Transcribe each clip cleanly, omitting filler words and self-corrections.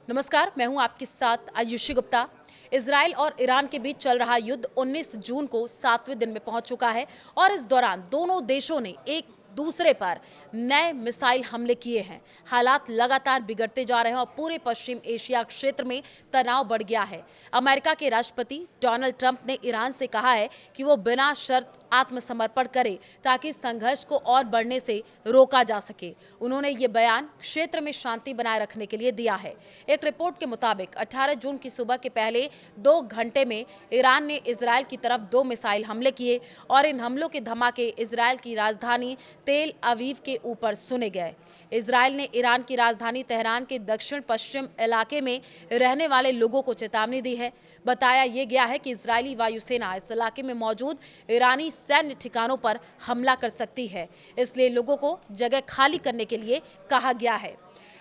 नमस्कार, मैं हूं आपके साथ आयुषी गुप्ता। इजराइल और ईरान के बीच चल रहा युद्ध 19 जून को 7वें दिन में पहुंच चुका है और इस दौरान दोनों देशों ने एक दूसरे पर नए मिसाइल हमले किए हैं। हालात लगातार बिगड़ते जा रहे हैं और पूरे पश्चिम एशिया क्षेत्र में तनाव बढ़ गया है। अमेरिका के राष्ट्रपति डोनाल्ड ट्रंप ने ईरान से कहा है कि वो बिना शर्त आत्मसमर्पण करे ताकि संघर्ष को और बढ़ने से रोका जा सके। उन्होंने ये बयान क्षेत्र में शांति बनाए रखने के लिए दिया है। एक रिपोर्ट के मुताबिक 18 जून की सुबह के पहले 2 घंटे में ईरान ने इजराइल की तरफ 2 मिसाइल हमले किए और इन हमलों के धमाके इजराइल की राजधानी तेल अवीव के ऊपर सुने गए। इजराइल ने ईरान की राजधानी तेहरान के दक्षिण पश्चिम इलाके में रहने वाले लोगों को चेतावनी दी है। बताया यह गया है कि इजरायली वायुसेना इस इलाके में मौजूद ईरानी सैन्य ठिकानों पर हमला कर सकती है, इसलिए लोगों को जगह खाली करने के लिए कहा गया है।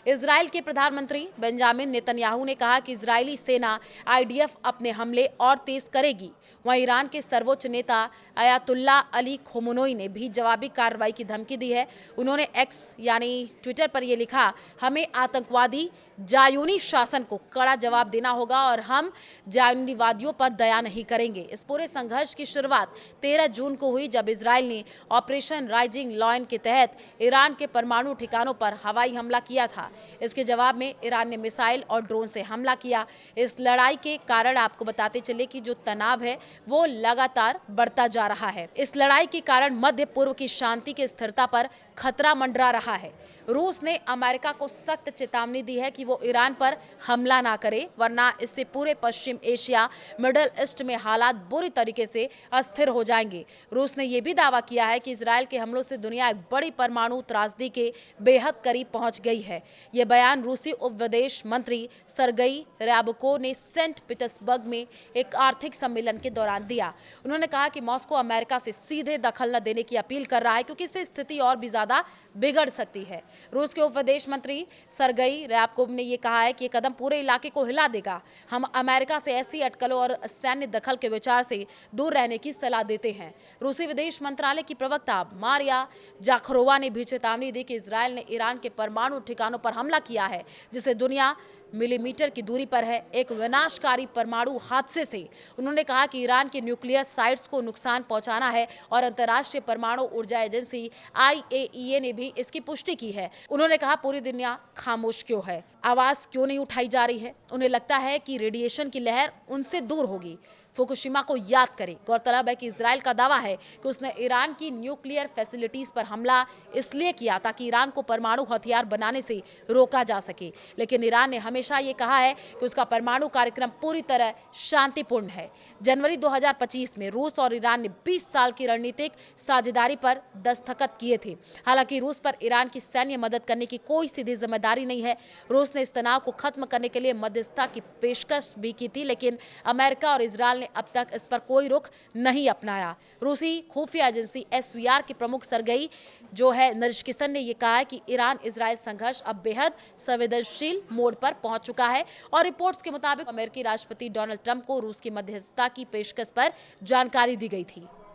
इजराइल के प्रधानमंत्री बेंजामिन नेतन्याहू ने कहा कि इजरायली सेना आईडीएफ अपने हमले और तेज करेगी। वहीं ईरान के सर्वोच्च नेता अयातुल्ला अली खोमेनी ने भी जवाबी कार्रवाई की धमकी दी है। उन्होंने एक्स यानी ट्विटर पर यह लिखा, हमें आतंकवादी जायूनी शासन को कड़ा जवाब देना होगा और हम जायूनीवादियों पर दया नहीं करेंगे। इस पूरे संघर्ष की शुरुआत 13 जून को हुई जब इजराइल ने ऑपरेशन राइजिंग लॉयन के तहत ईरान के परमाणु ठिकानों पर हवाई हमला किया था। इसके जवाब में ईरान ने मिसाइल और ड्रोन से हमला किया। इस लड़ाई के कारण आपको बताते चले कि जो तनाव है वो लगातार बढ़ता जा रहा है। इस लड़ाई के कारण मध्य पूर्व की शांति की स्थिरता पर खतरा मंडरा रहा है। रूस ने अमेरिका को सख्त चेतावनी दी है कि वो ईरान पर हमला ना करे, वरना इससे पूरे पश्चिम एशिया मिडिल ईस्ट में हालात बुरी तरीके से अस्थिर हो जाएंगे। रूस ने यह भी दावा किया है कि इजराइल के हमलों से दुनिया एक बड़ी परमाणु त्रासदी के बेहद करीब पहुंच गई है। यह बयान रूसी उप विदेश मंत्री सरगई रैबको ने सेंट पीटर्सबर्ग में एक आर्थिक सम्मेलन के दौरान दिया। उन्होंने कहा कि मॉस्को अमेरिका से सीधे दखल न देने की अपील कर रहा है, क्योंकि इससे स्थिति और भी ज्यादा बिगड़ सकती है। रूस के उप विदेश मंत्री सरगई रैबकोव ने यह कहा है कि यह कदम पूरे इलाके को हिला देगा। हम अमेरिका से ऐसी अटकलों और सैन्य दखल के विचार से दूर रहने की सलाह देते हैं। रूसी विदेश मंत्रालय की प्रवक्ता मारिया जाखरोवा ने भी चेतावनी दी कि इजरायल ने ईरान के परमाणु ठिकानों पर हमला किया है, जिसे दुनिया मिलीमीटर की दूरी पर है, एक विनाशकारी परमाणु हादसे से। उन्होंने कहा कि ईरान के न्यूक्लियर साइट्स को नुकसान पहुंचाना है और अंतर्राष्ट्रीय परमाणु ऊर्जा एजेंसी IAEA ने भी इसकी पुष्टि की है। उन्होंने कहा, पूरी दुनिया खामोश क्यों है, आवाज क्यों नहीं उठाई जा रही है? उन्हें लगता है कि रेडिएशन की लहर उनसे दूर होगी। फुकुशिमा को याद करें। गौरतलब है कि इजराइल का दावा है कि उसने ईरान की न्यूक्लियर फैसिलिटीज पर हमला इसलिए किया ताकि ईरान को परमाणु हथियार बनाने से रोका जा सके, लेकिन ईरान ने हमेशा ये कहा है कि उसका परमाणु कार्यक्रम पूरी तरह शांतिपूर्ण है। जनवरी 2025 में रूस और ईरान ने 20 साल की रणनीतिक साझेदारी पर दस्तखत किए थे। हालांकि रूस पर ईरान की सैन्य मदद करने की कोई सीधी जिम्मेदारी नहीं है। रूस ने इस तनाव को खत्म करने के लिए मध्यस्थता की पेशकश भी की थी, लेकिन अमेरिका और इजराइल ने अब तक इस पर कोई रुख नहीं अपनाया। रूसी खुफिया एजेंसी SVR के प्रमुख सरगई नजरकिसन ने यह कहा है कि ईरान इजराइल संघर्ष अब बेहद संवेदनशील मोड पर पहुंच चुका है और रिपोर्ट्स के मुताबिक अमेरिकी राष्ट्रपति डोनाल्ड ट्रंप को रूस की मध्यस्थता की पेशकश पर जानकारी दी गई थी।